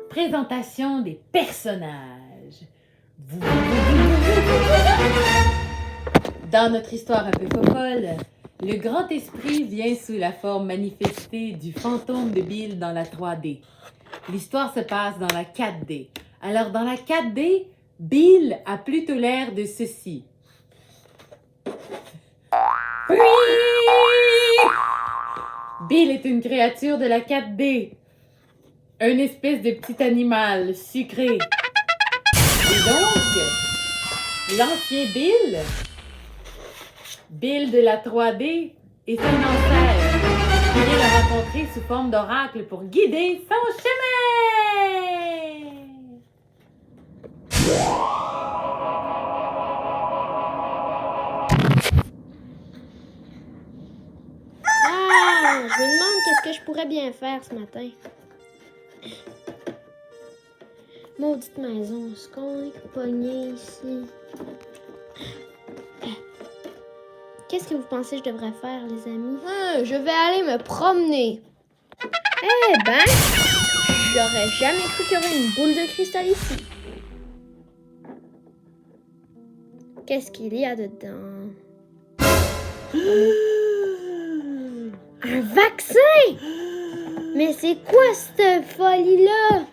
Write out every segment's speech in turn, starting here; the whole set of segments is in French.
Présentation des personnages. Dans notre histoire un peu fofolle, le grand esprit vient sous la forme manifestée du fantôme de Bill dans la 3D. L'histoire se passe dans la 4D. Alors dans la 4D, Bill a plutôt l'air de ceci. Oui! Bill est une créature de la 4D. Une espèce de petit animal sucré. Et donc, l'ancien Bill de la 3D, est un ancêtre qui vient le rencontrer sous forme d'oracle pour guider son chemin. Ah, je me demande qu'est-ce que je pourrais bien faire ce matin. Maudite maison, est-ce qu'on est pogné ici? Qu'est-ce que vous pensez que je devrais faire, les amis? Je vais aller me promener. Eh ben, j'aurais jamais cru qu'il y aurait une boule de cristal ici. Qu'est-ce qu'il y a dedans? Un vaccin! Mais c'est quoi cette folie-là?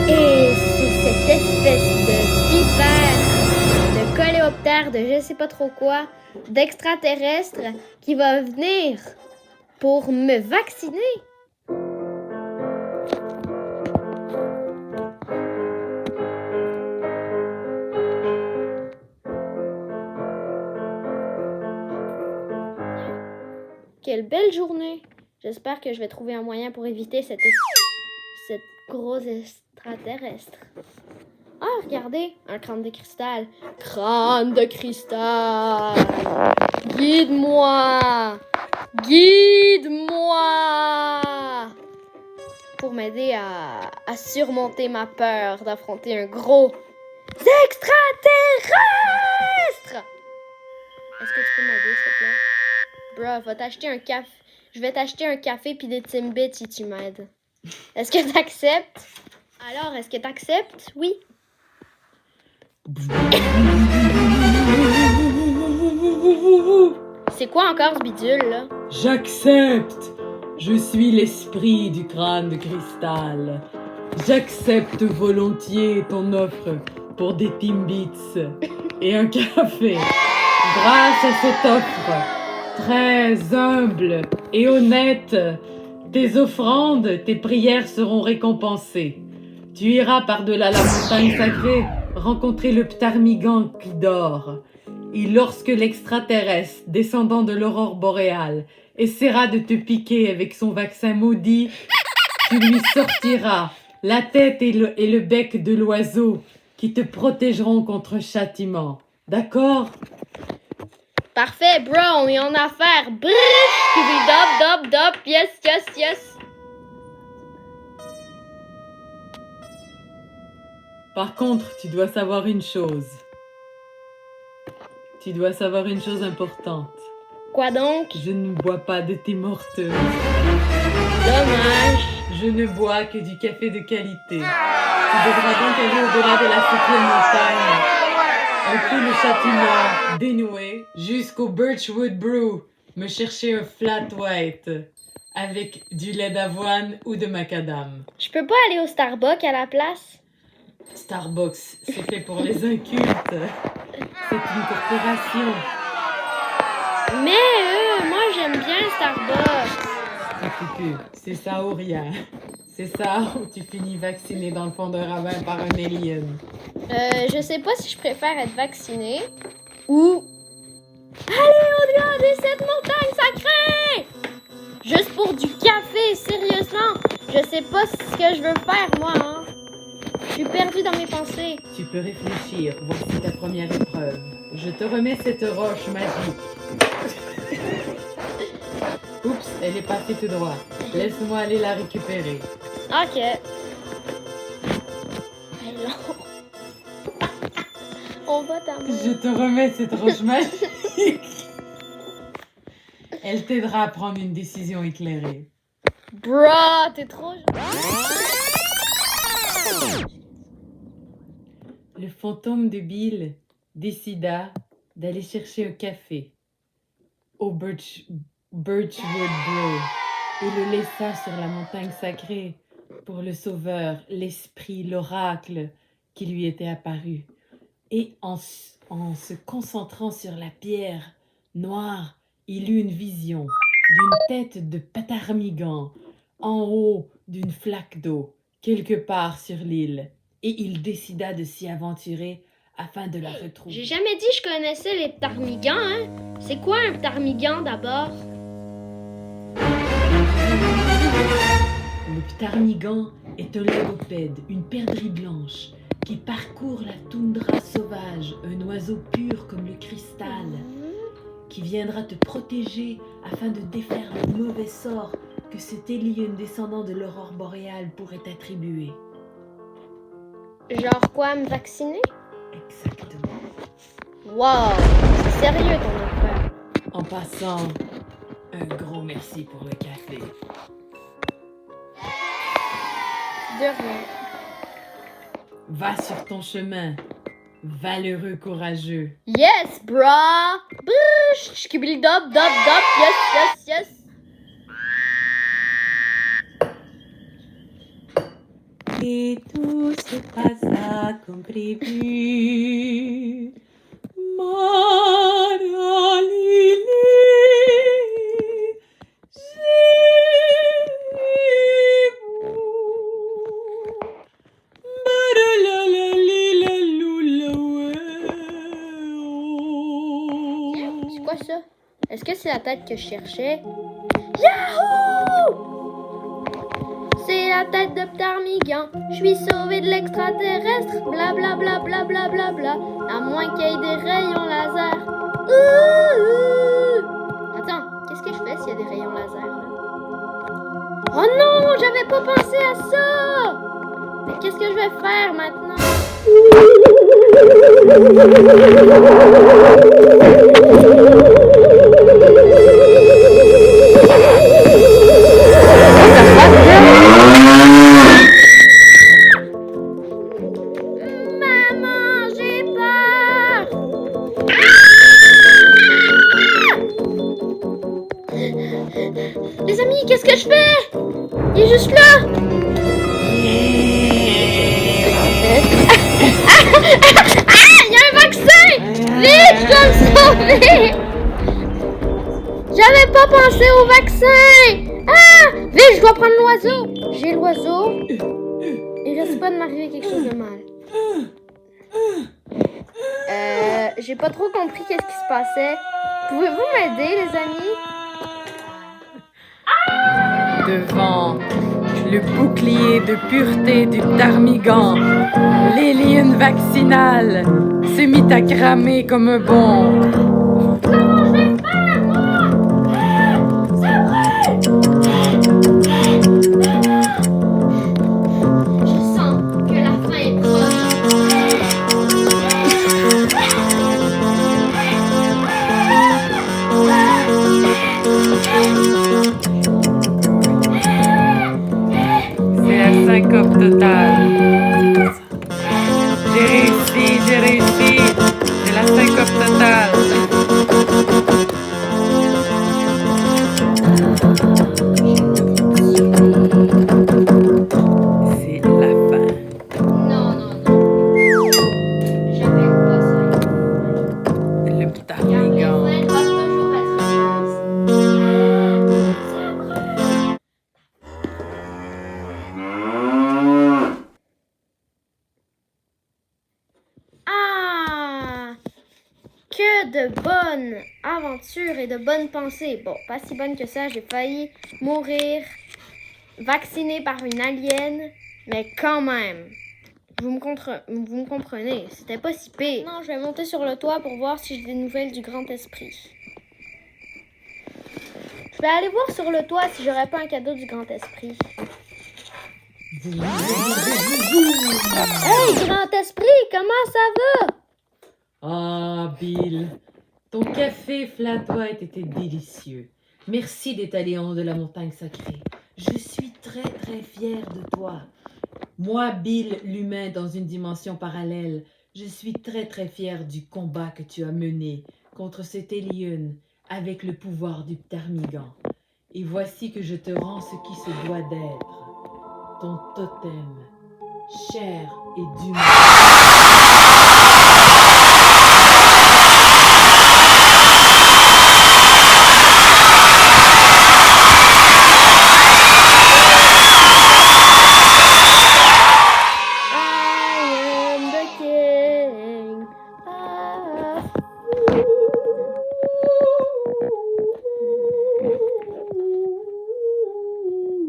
Et c'est cette espèce de vipère, de coléoptère, de je sais pas trop quoi, d'extraterrestre qui va venir pour me vacciner. Quelle belle journée! J'espère que je vais trouver un moyen pour éviter cette gros extraterrestre. Ah, regardez, un crâne de cristal. Crâne de cristal! Guide-moi! Guide-moi! Pour m'aider à surmonter ma peur d'affronter un gros extraterrestre! Est-ce que tu peux m'aider, s'il te plaît? Bro, va t'acheter un café. Je vais t'acheter un café puis des Timbits si tu m'aides. Est-ce que t'acceptes? Alors, est-ce que t'acceptes? Oui. C'est quoi encore ce bidule, là? J'accepte. Je suis l'esprit du crâne de cristal. J'accepte volontiers ton offre pour des Timbits et un café. Grâce à cette offre très humble et honnête, tes offrandes, tes prières seront récompensées. Tu iras par-delà la montagne sacrée rencontrer le ptarmigan qui dort. Et lorsque l'extraterrestre, descendant de l'aurore boréale, essaiera de te piquer avec son vaccin maudit, tu lui sortiras la tête et le bec de l'oiseau qui te protégeront contre châtiment. D'accord? Parfait, bro, on est en affaire. Brrr, dop, yes, yes, yes. Par contre, tu dois savoir une chose. Tu dois savoir une chose importante. Quoi donc? Je ne bois pas de thé morteux. Dommage. Je ne bois que du café de qualité. Tu devras donc aller au-delà de la 7e montagne. Un coup le châtiment dénoué jusqu'au Birchwood Brew. Me chercher un flat white avec du lait d'avoine ou de macadam. Je peux pas aller au Starbucks à la place? Starbucks, c'est fait pour les incultes. C'est une corporation. Mais moi j'aime bien Starbucks. C'est ça ou rien. C'est ça ou tu finis vacciné dans le fond d'un ravin par un alien. Je sais pas si je préfère être vaccinée ou aller au-delà de cette montagne sacrée. Juste pour du café, sérieusement. Je sais pas ce que je veux faire, moi, hein. Je suis perdue dans mes pensées. Tu peux réfléchir. Voici ta première épreuve. Je te remets cette roche magique. Oups, elle est passée tout droit. Laisse-moi aller la récupérer. Ok. On Non, pas ta main. Je te remets cette roche magique. Elle t'aidera à prendre une décision éclairée. Bruh, t'es trop... Le fantôme de Bill décida d'aller chercher un café au Birchwood Grove et le laissa sur la montagne sacrée pour le sauveur, l'esprit, l'oracle qui lui était apparu. Et en se concentrant sur la pierre noire, il eut une vision d'une tête de Ptarmigan en haut d'une flaque d'eau, quelque part sur l'île. Et il décida de s'y aventurer afin de la retrouver. J'ai jamais dit que je connaissais les ptarmigans, hein? C'est quoi un ptarmigan d'abord? Le ptarmigan est un légopède, une perdrix blanche, qui parcourt la toundra sauvage, un oiseau pur comme le cristal, qui viendra te protéger afin de défaire le mauvais sort que cet alien descendant de l'aurore boréale pourrait t'attribuer. Genre quoi, me vacciner? Exactement. Wow, c'est sérieux ton affaire. En passant, un gros merci pour le café. De rien. Va sur ton chemin, valeureux courageux. Yes, brah! Brush! Skibili dop, dop, dop, yes, yes, yes! Et tout se passa comme prévu. Maralili, C'est quoi ça? Est-ce que c'est la tête que je cherchais? Yahoo! C'est la tête de Ptarmigan. Je suis sauvé de l'extraterrestre. Bla bla bla bla bla bla bla. À moins qu'il y ait des rayons laser. Attends, qu'est-ce que je fais s'il y a des rayons laser là? Oh non, j'avais pas pensé à ça! Mais qu'est-ce que je vais faire maintenant? Maman, j'ai peur! Les amis, qu'est-ce que je fais? Il est juste là! Il y a un vaccin! Vite, je dois me sauver! J'avais pas pensé au vaccin! Ah! Vite, je dois prendre l'oiseau! J'ai l'oiseau. Il risque pas de m'arriver quelque chose de mal. J'ai pas trop compris qu'est-ce qui se passait. Pouvez-vous m'aider, les amis? devant le bouclier de pureté du ptarmigan, l'alien vaccinal se mit à cramer comme un bon. Comment je vais faire, moi? C'est vrai! Je sens que la fin est proche. C'est la syncope totale. J'ai réussi, j'ai réussi. C'est la syncope totale. C'est la fin. Non, non, non. J'appelle pas ça. Le Car les ptarmigan. fins doivent toujours être heureuse. C'est vrai. Ah! Que de bonnes aventures et de bonnes pensées. Bon, pas si bonnes que ça, j'ai failli mourir vaccinée par une alien, mais quand même. Vous me comprenez, c'était pas si pire. Non, je vais monter sur le toit pour voir si j'ai des nouvelles du grand esprit. Je vais aller voir sur le toit si j'aurais pas un cadeau du grand esprit. Hey, grand esprit, comment ça va? Ah, Bill, ton café flat white était délicieux. Merci d'être allé en haut de la montagne sacrée. Je suis très très fière de toi. Moi, Bill, l'humain dans une dimension parallèle, je suis très très fière du combat que tu as mené contre cet alien avec le pouvoir du Ptarmigan. Et voici que je te rends ce qui se doit d'être, ton totem, cher et d'humain. I am the king. Ah.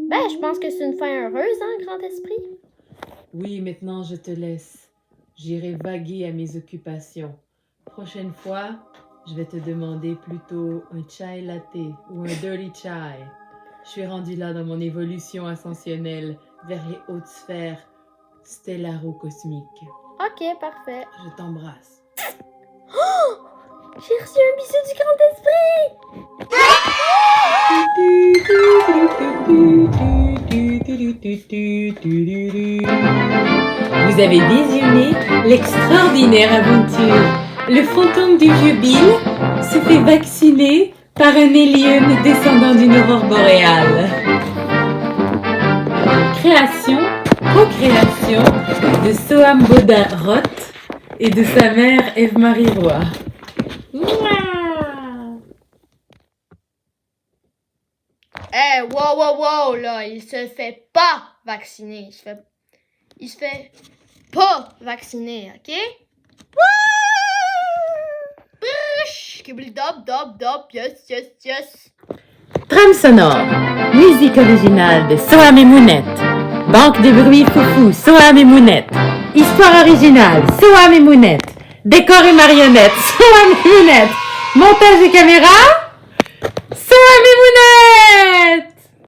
Ben, je pense que c'est une fin heureuse, hein, grand esprit? Oui, maintenant je te laisse. J'irai vaguer à mes occupations. Prochaine fois, je vais te demander plutôt un chai latte ou un dirty chai. Je suis rendue là dans mon évolution ascensionnelle vers les hautes sphères stellaro-cosmiques. Ok, parfait. Je t'embrasse. Oh! J'ai reçu un bisou du grand esprit! Vous avez visionné l'extraordinaire aventure. Le fantôme du vieux Bill se fait vacciner par un alien descendant d'une aurore boréale. Création, co-création de Soham Bodin Roth et de sa mère Eve-Marie Roy. Eh, wow, là, il se fait pas vacciner. Il se fait pas vacciner, ok? Dop, yes. Trame sonore, musique originale de Soham et Mounette. Banque de bruits foufou, Soham et Mounette. Histoire originale, Soham et Mounette. Décor et marionnettes, Soham et Mounette. Montage et caméra, Soham et Mounette.